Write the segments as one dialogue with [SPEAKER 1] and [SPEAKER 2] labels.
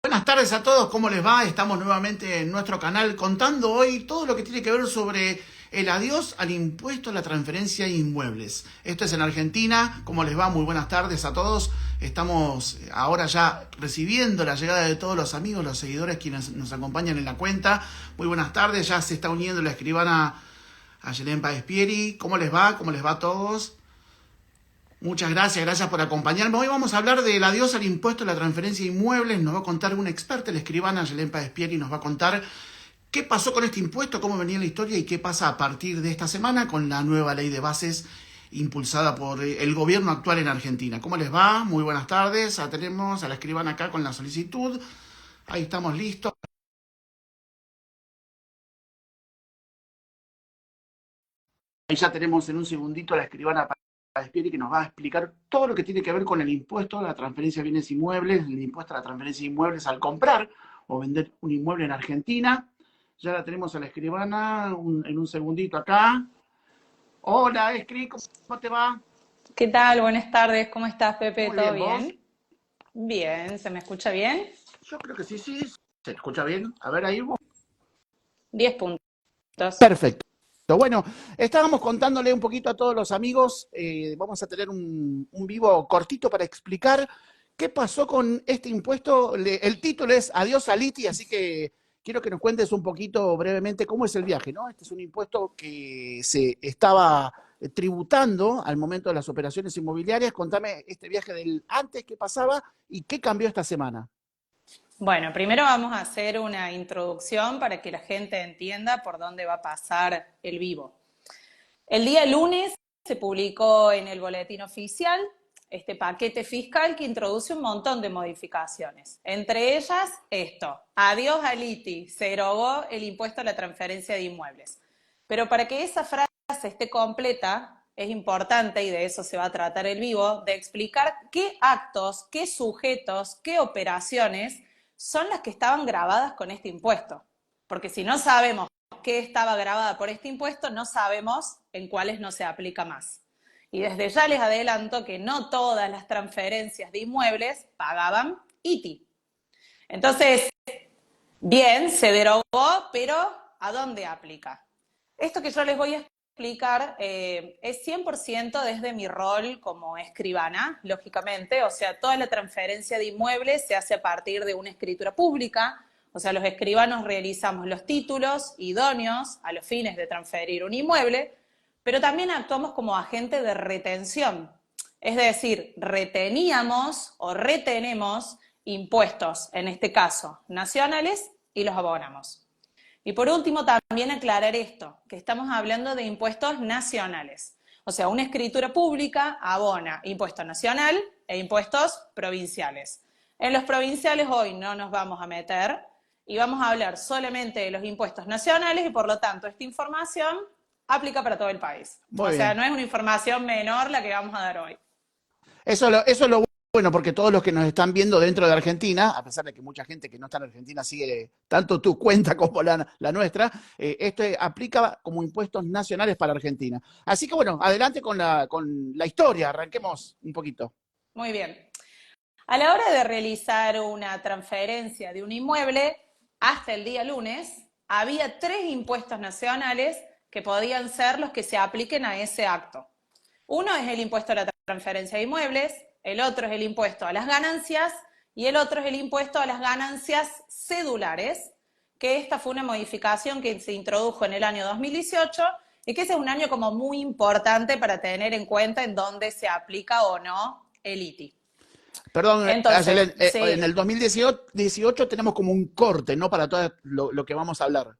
[SPEAKER 1] Buenas tardes a todos, ¿cómo les va? Estamos nuevamente en nuestro canal contando hoy todo lo que tiene que ver sobre el adiós al impuesto a la transferencia de inmuebles. Esto es en Argentina, ¿cómo les va? Muy buenas tardes a todos. Estamos ahora ya recibiendo la llegada de todos los amigos, los seguidores quienes nos acompañan en la cuenta. Muy buenas tardes, ya se está uniendo la escribana Ayelen Páez Pieri. ¿Cómo les va? ¿Cómo les va a todos? Muchas gracias por acompañarme. Hoy vamos a hablar del adiós al impuesto a la transferencia de inmuebles. Nos va a contar una experta, la escribana Ayelen Páez Pieri, nos va a contar qué pasó con este impuesto, cómo venía la historia y qué pasa a partir de esta semana con la nueva ley de bases impulsada por el gobierno actual en Argentina. ¿Cómo les va? Muy buenas tardes. Ya tenemos a la escribana acá con la solicitud. Ahí estamos listos. Ahí ya tenemos en un segundito a la escribana Despieri, que nos va a explicar todo lo que tiene que ver con el impuesto a la transferencia de bienes inmuebles, el impuesto a la transferencia de inmuebles al comprar o vender un inmueble en Argentina. Ya la tenemos a la escribana en un segundito acá. Hola, Escri, ¿cómo te va?
[SPEAKER 2] ¿Qué tal? Buenas tardes. ¿Cómo estás, Pepe?
[SPEAKER 1] Muy
[SPEAKER 2] ¿Todo
[SPEAKER 1] bien, ¿vos?
[SPEAKER 2] bien? Bien, ¿se me escucha bien?
[SPEAKER 1] Yo creo que sí, sí. ¿Se escucha bien? A ver ahí vos.
[SPEAKER 2] 10 puntos.
[SPEAKER 1] Perfecto. Bueno, estábamos contándole un poquito a todos los amigos, vamos a tener un vivo cortito para explicar qué pasó con este impuesto. El título es Adiós al ITI, así que quiero que nos cuentes un poquito brevemente cómo es el viaje, ¿no? Este es un impuesto que se estaba tributando al momento de las operaciones inmobiliarias. Contame este viaje del antes, qué pasaba y qué cambió esta semana.
[SPEAKER 2] Bueno, primero vamos a hacer una introducción para que la gente entienda por dónde va a pasar el vivo. El día lunes se publicó en el Boletín Oficial este paquete fiscal que introduce un montón de modificaciones. Entre ellas, esto: adiós al ITI, se derogó el impuesto a la transferencia de inmuebles. Pero para que esa frase esté completa, es importante, y de eso se va a tratar el vivo, de explicar qué actos, qué sujetos, qué operaciones son las que estaban grabadas con este impuesto. Porque si no sabemos qué estaba grabada por este impuesto, no sabemos en cuáles no se aplica más. Y desde ya les adelanto que no todas las transferencias de inmuebles pagaban ITI. Entonces, bien, se derogó, pero ¿a dónde aplica? Esto que yo les voy a explicar es 100% desde mi rol como escribana, lógicamente. O sea, toda la transferencia de inmuebles se hace a partir de una escritura pública. O sea, los escribanos realizamos los títulos idóneos a los fines de transferir un inmueble, pero también actuamos como agente de retención. Es decir, reteníamos o retenemos impuestos, en este caso nacionales, y los abonamos. Y por último, también aclarar esto, que estamos hablando de impuestos nacionales. O sea, una escritura pública abona impuesto nacional e impuestos provinciales. En los provinciales hoy no nos vamos a meter y vamos a hablar solamente de los impuestos nacionales y por lo tanto esta información aplica para todo el país. O
[SPEAKER 1] Muy
[SPEAKER 2] sea,
[SPEAKER 1] bien.
[SPEAKER 2] no es una información menor la que vamos a dar hoy.
[SPEAKER 1] Eso es lo bueno, porque todos los que nos están viendo dentro de Argentina, a pesar de que mucha gente que no está en Argentina sigue tanto tu cuenta como la nuestra, esto aplica como impuestos nacionales para Argentina. Así que bueno, adelante con la historia, arranquemos un poquito.
[SPEAKER 2] Muy bien. A la hora de realizar una transferencia de un inmueble, hasta el día lunes, había 3 impuestos nacionales que podían ser los que se apliquen a ese acto. Uno es el impuesto a la transferencia de inmuebles, el otro es el impuesto a las ganancias y el otro es el impuesto a las ganancias cedulares, que esta fue una modificación que se introdujo en el año 2018 y que ese es un año como muy importante para tener en cuenta en dónde se aplica o no el ITI.
[SPEAKER 1] Perdón,
[SPEAKER 2] Entonces,
[SPEAKER 1] Ayelen, en el
[SPEAKER 2] sí,
[SPEAKER 1] 2018 tenemos como un corte, ¿no? Para todo lo que vamos a hablar.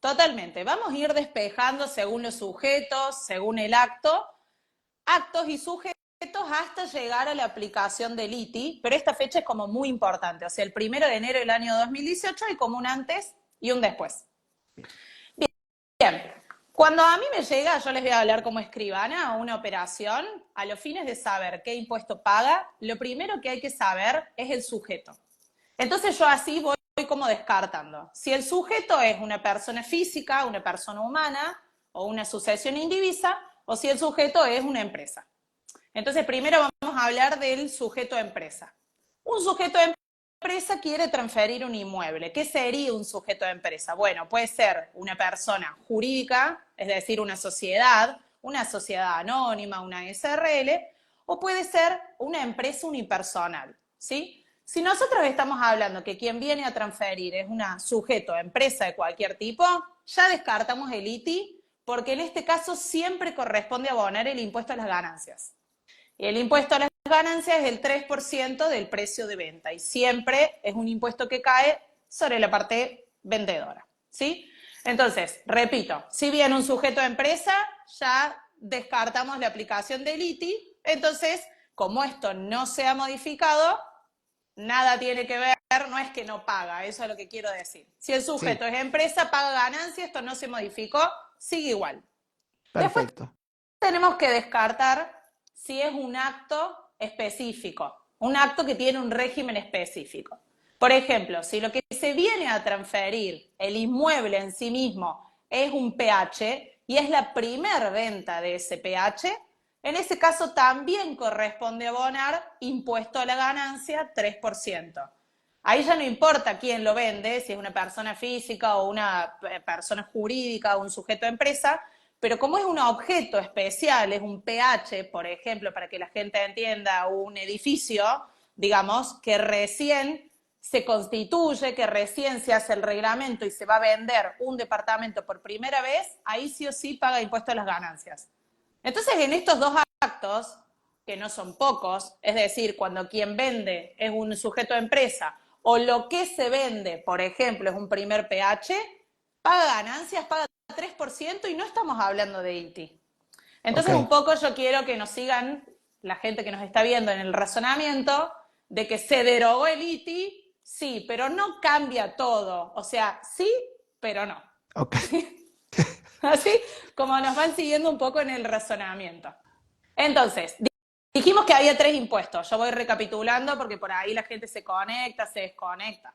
[SPEAKER 2] totalmente. Vamos a ir despejando según los sujetos, según el acto, actos y sujetos hasta llegar a la aplicación del ITI, pero esta fecha es como muy importante, o sea, el 1 de enero del año 2018 hay como un antes y un después. Bien, cuando a mí me llega, yo les voy a hablar como escribana, una operación, a los fines de saber qué impuesto paga, lo primero que hay que saber es el sujeto. Entonces yo así voy como descartando. Si el sujeto es una persona física, una persona humana o una sucesión indivisa, o si el sujeto es una empresa. Entonces primero vamos a hablar del sujeto empresa. Un sujeto empresa quiere transferir un inmueble. ¿Qué sería un sujeto de empresa? Bueno, puede ser una persona jurídica, es decir, una sociedad anónima, una SRL, o puede ser una empresa unipersonal, ¿sí? Si nosotros estamos hablando que quien viene a transferir es un sujeto de empresa de cualquier tipo, ya descartamos el ITI, porque en este caso siempre corresponde abonar el impuesto a las ganancias. Y el impuesto a las ganancias es el 3% del precio de venta y siempre es un impuesto que cae sobre la parte vendedora, ¿sí? Entonces, repito, si viene un sujeto de empresa, ya descartamos la aplicación del ITI. Entonces, como esto no se ha modificado, nada tiene que ver, no es que no paga, eso es lo que quiero decir. Si el sujeto es empresa, paga ganancia, esto no se modificó, sigue igual. Después
[SPEAKER 1] Perfecto.
[SPEAKER 2] tenemos que descartar si es un acto específico, un acto que tiene un régimen específico. Por ejemplo, si lo que se viene a transferir, el inmueble en sí mismo, es un PH y es la primer venta de ese PH, en ese caso también corresponde abonar impuesto a la ganancia 3%. Ahí ya no importa quién lo vende, si es una persona física o una persona jurídica o un sujeto de empresa, pero como es un objeto especial, es un PH, por ejemplo, para que la gente entienda, un edificio, digamos, que recién se constituye, que recién se hace el reglamento y se va a vender un departamento por primera vez, ahí sí o sí paga impuesto a las ganancias. Entonces, en estos dos actos, que no son pocos, es decir, cuando quien vende es un sujeto de empresa o lo que se vende, por ejemplo, es un primer PH, paga ganancias, paga 3% y no estamos hablando de ITI. Entonces, un poco yo quiero que nos sigan la gente que nos está viendo en el razonamiento de que se derogó el ITI, sí, pero no cambia todo. O sea, sí, pero no.
[SPEAKER 1] Ok.
[SPEAKER 2] Así como nos van siguiendo un poco en el razonamiento. Entonces, dijimos que había 3 impuestos. Yo voy recapitulando porque por ahí la gente se conecta, se desconecta.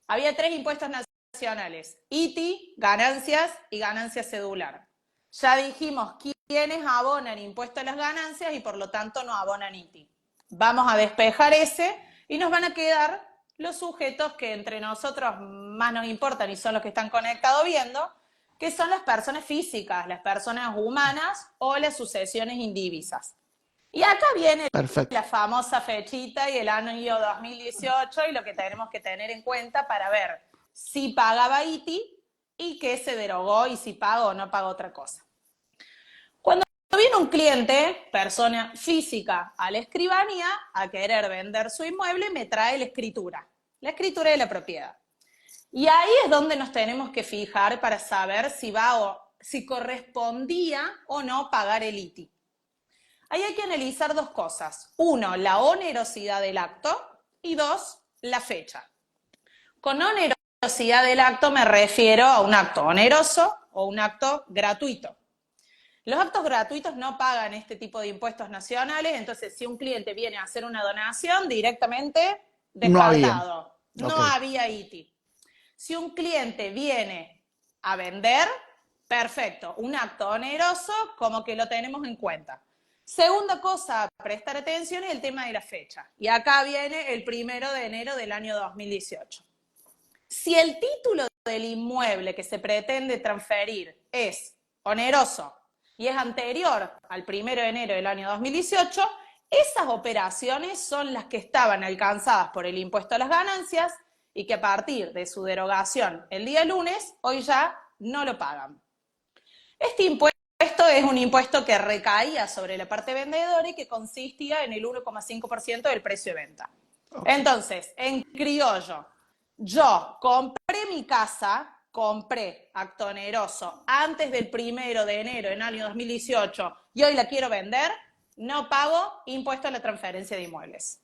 [SPEAKER 2] Había 3 impuestos nacionales: ITI, ganancias y ganancia cedular. Ya dijimos quiénes abonan impuesto a las ganancias y por lo tanto no abonan ITI. Vamos a despejar ese y nos van a quedar los sujetos que entre nosotros más nos importan y son los que están conectados viendo, que son las personas físicas, las personas humanas o las sucesiones indivisas. Y acá viene la famosa fechita y el año 2018 y lo que tenemos que tener en cuenta para ver si pagaba ITI y qué se derogó y si paga o no paga otra cosa. Cuando viene un cliente, persona física, a la escribanía a querer vender su inmueble, me trae la escritura de la propiedad. Y ahí es donde nos tenemos que fijar para saber si correspondía o no pagar el ITI. Ahí hay que analizar 2 cosas. 1, la onerosidad del acto y 2, la fecha. Con onerosidad del acto me refiero a un acto oneroso o un acto gratuito. Los actos gratuitos no pagan este tipo de impuestos nacionales, entonces si un cliente viene a hacer una donación, directamente descartado. No había ITI. Si un cliente viene a vender, perfecto, un acto oneroso, como que lo tenemos en cuenta. Segunda cosa a prestar atención es el tema de la fecha. Y acá viene el 1 de enero del año 2018. Si el título del inmueble que se pretende transferir es oneroso y es anterior al 1 de enero del año 2018, esas operaciones son las que estaban alcanzadas por el impuesto a las ganancias y que a partir de su derogación el día lunes, hoy ya no lo pagan. Este impuesto es un impuesto que recaía sobre la parte vendedora y que consistía en el 1,5% del precio de venta. Entonces, en criollo, yo compré mi casa, compré acto oneroso antes del 1 de enero del año 2018 y hoy la quiero vender, no pago impuesto a la transferencia de inmuebles.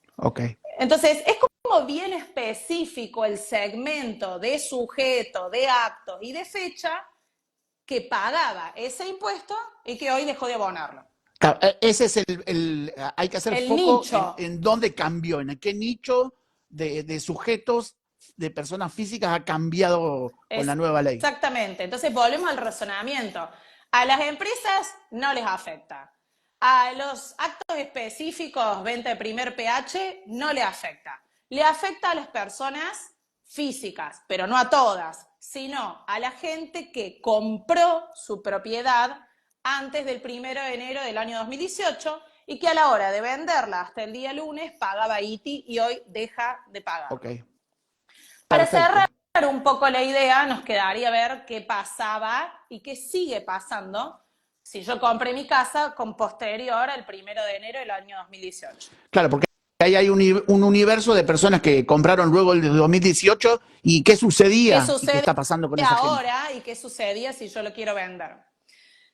[SPEAKER 2] Entonces, es como bien específico el segmento de sujeto, de actos y de fecha que pagaba ese impuesto y que hoy dejó de abonarlo.
[SPEAKER 1] Claro, ese es hay que hacer foco en dónde cambió, en qué nicho de sujetos, de personas físicas ha cambiado con la nueva ley.
[SPEAKER 2] Exactamente, entonces volvemos al razonamiento. A las empresas no les afecta. A los actos específicos, venta de primer PH, no les afecta. le afecta a las personas físicas, pero no a todas, sino a la gente que compró su propiedad antes del 1 de enero del año 2018 y que a la hora de venderla hasta el día lunes pagaba ITI y hoy deja de pagar.
[SPEAKER 1] Ok,
[SPEAKER 2] Para
[SPEAKER 1] perfecto.
[SPEAKER 2] cerrar un poco la idea, nos quedaría ver qué pasaba y qué sigue pasando si yo compré mi casa con posterior al 1 de enero del año 2018.
[SPEAKER 1] Claro, porque ahí hay un universo de personas que compraron luego el de 2018 y qué
[SPEAKER 2] ¿Qué
[SPEAKER 1] sucedía y qué
[SPEAKER 2] sucede
[SPEAKER 1] está pasando con esa gente.
[SPEAKER 2] ahora y qué sucedía si yo lo quiero vender?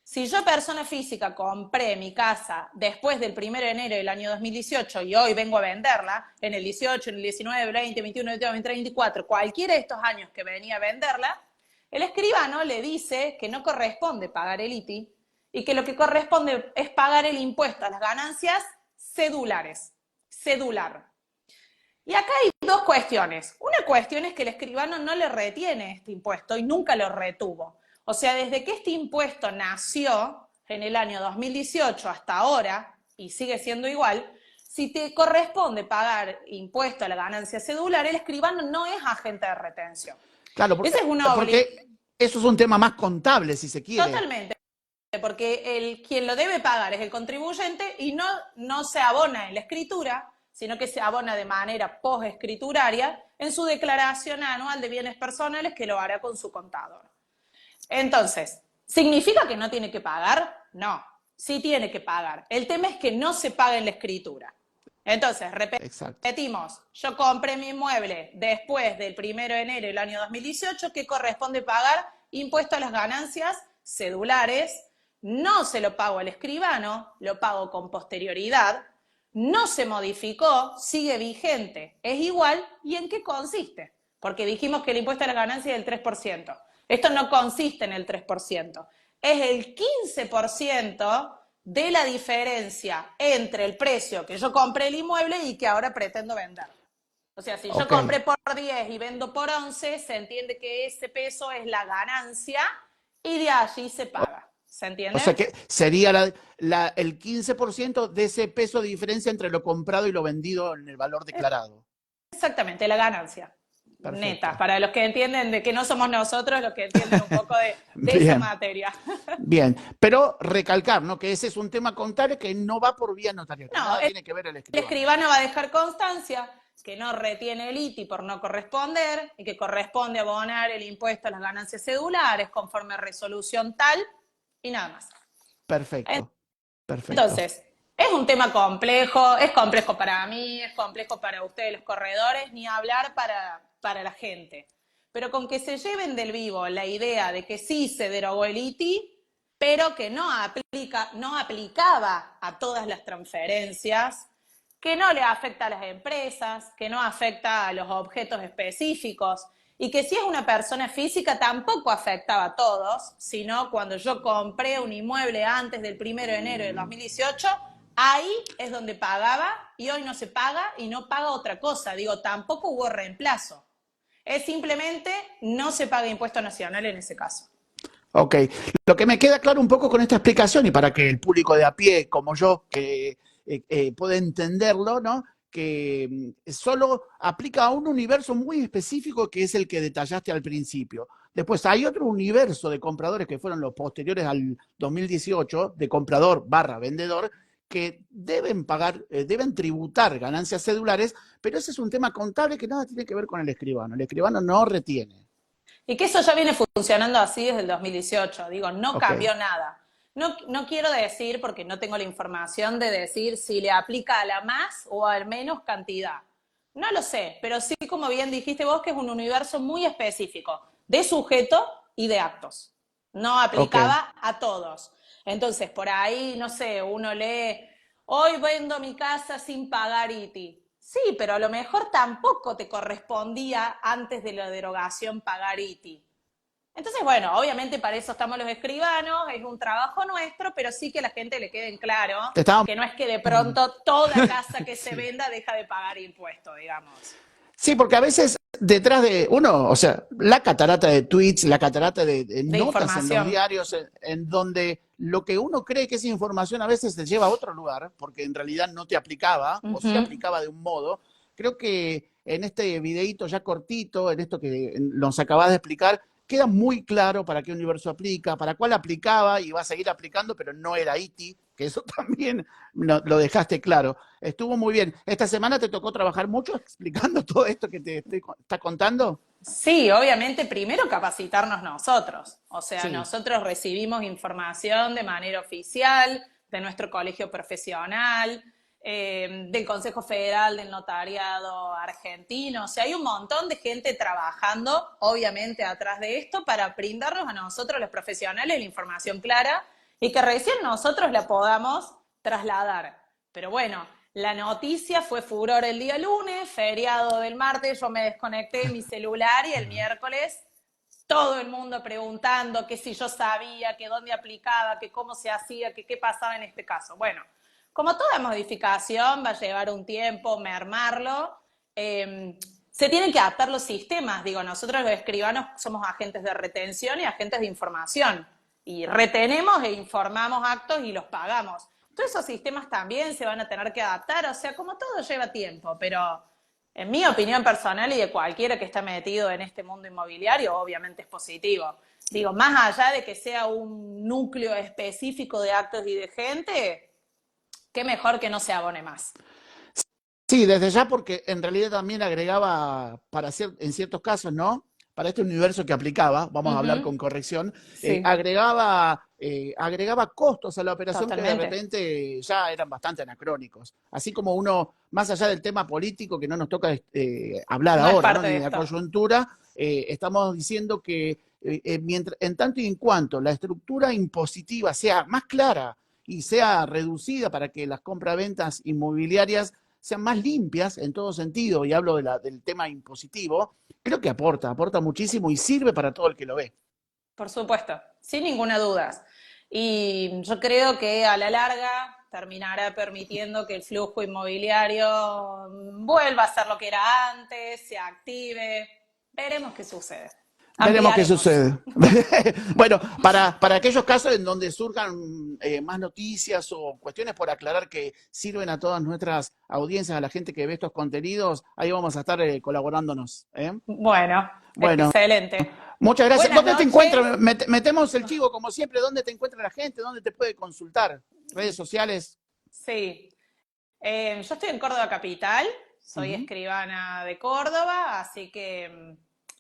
[SPEAKER 2] Si yo, persona física, compré mi casa después del 1 de enero del año 2018 y hoy vengo a venderla, en el 18, en el 19, 20, 21, 22, 23, 24, cualquiera de estos años que venía a venderla, el escribano le dice que no corresponde pagar el ITI y que lo que corresponde es pagar el impuesto a las ganancias cedulares. Cedular. Y acá hay dos cuestiones. Una cuestión es que el escribano no le retiene este impuesto y nunca lo retuvo. O sea, desde que este impuesto nació en el año 2018 hasta ahora, y sigue siendo igual, si te corresponde pagar impuesto a la ganancia cedular, el escribano no es agente de retención.
[SPEAKER 1] Claro,
[SPEAKER 2] Esa es una
[SPEAKER 1] porque eso es un tema más contable, si se quiere.
[SPEAKER 2] Totalmente, porque quien lo debe pagar es el contribuyente y no se abona en la escritura, sino que se abona de manera posescrituraria en su declaración anual de bienes personales que lo hará con su contador. Entonces, ¿significa que no tiene que pagar? No, sí tiene que pagar. El tema es que no se paga en la escritura. Entonces, repetimos, yo compré mi inmueble después del 1 de enero del año 2018, que corresponde pagar impuesto a las ganancias cedulares, no se lo pago al escribano, lo pago con posterioridad, no se modificó, sigue vigente, es igual, ¿y en qué consiste? Porque dijimos que el impuesto a las ganancias es del 3%. Esto no consiste en el 3%, es el 15% de la diferencia entre el precio que yo compré el inmueble y que ahora pretendo vender. O sea, si yo compré por 10 y vendo por 11, se entiende que ese peso es la ganancia y de allí se paga. ¿Se entiende?
[SPEAKER 1] O sea que sería el 15% de ese peso de diferencia entre lo comprado y lo vendido en el valor declarado.
[SPEAKER 2] Exactamente, la ganancia.
[SPEAKER 1] Perfecto.
[SPEAKER 2] Neta, para los que entienden de que no somos nosotros, los que entienden un poco de esa materia.
[SPEAKER 1] Bien, pero recalcar, ¿no? Que ese es un tema contable que no va por vía notarial.
[SPEAKER 2] No,
[SPEAKER 1] nada tiene que ver el escribano.
[SPEAKER 2] El escribano va a dejar constancia que no retiene el ITI por no corresponder y que corresponde abonar el impuesto a las ganancias cedulares conforme a resolución tal y nada más.
[SPEAKER 1] Perfecto, perfecto.
[SPEAKER 2] Entonces, es un tema complejo, es complejo para mí, es complejo para ustedes los corredores, ni hablar para la gente. Pero con que se lleven del vivo la idea de que sí se derogó el ITI, pero que no aplicaba a todas las transferencias, que no le afecta a las empresas, que no afecta a los objetos específicos, y que si es una persona física tampoco afectaba a todos, sino cuando yo compré un inmueble antes del 1 de enero del 2018, ahí es donde pagaba y hoy no se paga y no paga otra cosa. Digo, tampoco hubo reemplazo. Es simplemente no se paga impuesto nacional en ese caso.
[SPEAKER 1] Ok, lo que me queda claro un poco con esta explicación y para que el público de a pie como yo que pueda entenderlo, ¿no? Que solo aplica a un universo muy específico que es el que detallaste al principio. Después hay otro universo de compradores que fueron los posteriores al 2018, de comprador barra vendedor, que deben pagar, deben tributar ganancias cedulares, pero ese es un tema contable que nada tiene que ver con el escribano. El escribano no retiene.
[SPEAKER 2] Y que eso ya viene funcionando así desde el 2018. Digo, no cambió nada. No quiero decir, porque no tengo la información de decir si le aplica a la más o al menos cantidad. No lo sé, pero sí, como bien dijiste vos, que es un universo muy específico de sujeto y de actos. No aplicaba a todos. Entonces, por ahí, no sé, uno lee, hoy vendo mi casa sin pagar ITI. Sí, pero a lo mejor tampoco te correspondía antes de la derogación pagar ITI. Entonces, bueno, obviamente para eso estamos los escribanos, es un trabajo nuestro, pero sí que a la gente le quede en claro que no es que de pronto toda casa que se venda deja de pagar impuestos, digamos.
[SPEAKER 1] Sí, porque a veces detrás de uno, o sea, la catarata de tweets, la catarata de notas en los diarios, en donde lo que uno cree que es información a veces te lleva a otro lugar, porque en realidad no te aplicaba, o sí aplicaba de un modo. Creo que en este videíto ya cortito, en esto que nos acabas de explicar, queda muy claro para qué universo aplica, para cuál aplicaba y va a seguir aplicando, pero no era E.T., que eso también lo dejaste claro. Estuvo muy bien. ¿Esta semana te tocó trabajar mucho explicando todo esto que te está contando?
[SPEAKER 2] Sí, obviamente primero capacitarnos nosotros. O sea,
[SPEAKER 1] Sí.
[SPEAKER 2] nosotros recibimos información de manera oficial de nuestro colegio profesional, del Consejo Federal del Notariado Argentino. O sea, hay un montón de gente trabajando, obviamente, atrás de esto para brindarnos a nosotros los profesionales la información clara y que recién nosotros la podamos trasladar. Pero bueno, la noticia fue furor el día lunes, feriado del martes, yo me desconecté de mi celular y el miércoles todo el mundo preguntando que si yo sabía, que dónde aplicaba, que cómo se hacía, que qué pasaba en este caso. Bueno, como toda modificación va a llevar un tiempo mermarlo, se tienen que adaptar los sistemas. Digo, nosotros los escribanos somos agentes de retención y agentes de información. Y retenemos e informamos actos y los pagamos. Todos esos sistemas también se van a tener que adaptar, o sea, como todo lleva tiempo, pero en mi opinión personal y de cualquiera que está metido en este mundo inmobiliario, obviamente es positivo. Digo, más allá de que sea un núcleo específico de actos y de gente, qué mejor que no se abone más.
[SPEAKER 1] Sí, desde ya porque en realidad también agregaba, en ciertos casos, ¿no? Para este universo que aplicaba, vamos a hablar
[SPEAKER 2] Ujú,
[SPEAKER 1] con corrección,
[SPEAKER 2] sí,
[SPEAKER 1] agregaba costos a la operación que de
[SPEAKER 2] totalmente.
[SPEAKER 1] repente ya eran bastante anacrónicos. Así como uno, más allá del tema político que no nos toca hablar
[SPEAKER 2] No es
[SPEAKER 1] ahora, ¿no?
[SPEAKER 2] parte
[SPEAKER 1] Ni
[SPEAKER 2] de
[SPEAKER 1] de la
[SPEAKER 2] esto.
[SPEAKER 1] coyuntura, estamos diciendo que en tanto y en cuanto la estructura impositiva sea más clara y sea reducida para que las compraventas inmobiliarias sean más limpias en todo sentido, y hablo del tema impositivo, creo que aporta muchísimo y sirve para todo el que lo ve.
[SPEAKER 2] Por supuesto, sin ninguna duda. Y yo creo que a la larga terminará permitiendo que el flujo inmobiliario vuelva a ser lo que era antes, se active. Veremos qué sucede.
[SPEAKER 1] Veremos qué
[SPEAKER 2] Ampliaremos.
[SPEAKER 1] sucede. Bueno, para aquellos casos en donde surjan más noticias o cuestiones por aclarar que sirven a todas nuestras audiencias, a la gente que ve estos contenidos, ahí vamos a estar colaborándonos. ¿Eh?
[SPEAKER 2] Bueno,
[SPEAKER 1] Bueno,
[SPEAKER 2] excelente.
[SPEAKER 1] muchas gracias.
[SPEAKER 2] Buenas
[SPEAKER 1] ¿Dónde te
[SPEAKER 2] noches.
[SPEAKER 1] encuentras? Metemos el chivo como siempre. ¿Dónde te encuentra la gente? ¿Dónde te puede consultar? ¿Redes sociales?
[SPEAKER 2] Sí, yo estoy en Córdoba Capital, soy
[SPEAKER 1] Ujú.
[SPEAKER 2] escribana de Córdoba, así que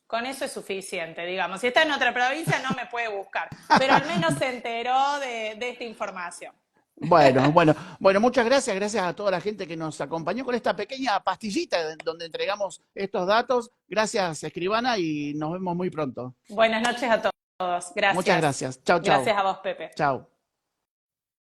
[SPEAKER 2] con eso es suficiente, digamos. Si está en otra provincia no me puede buscar, pero al menos se enteró de esta información.
[SPEAKER 1] Bueno, muchas gracias, gracias a toda la gente que nos acompañó con esta pequeña pastillita donde entregamos estos datos. Gracias, escribana, y nos vemos muy pronto.
[SPEAKER 2] Buenas noches a todos.
[SPEAKER 1] Muchas
[SPEAKER 2] Gracias.
[SPEAKER 1] gracias. Chao, chao.
[SPEAKER 2] Gracias a vos, Pepe.
[SPEAKER 1] Chao.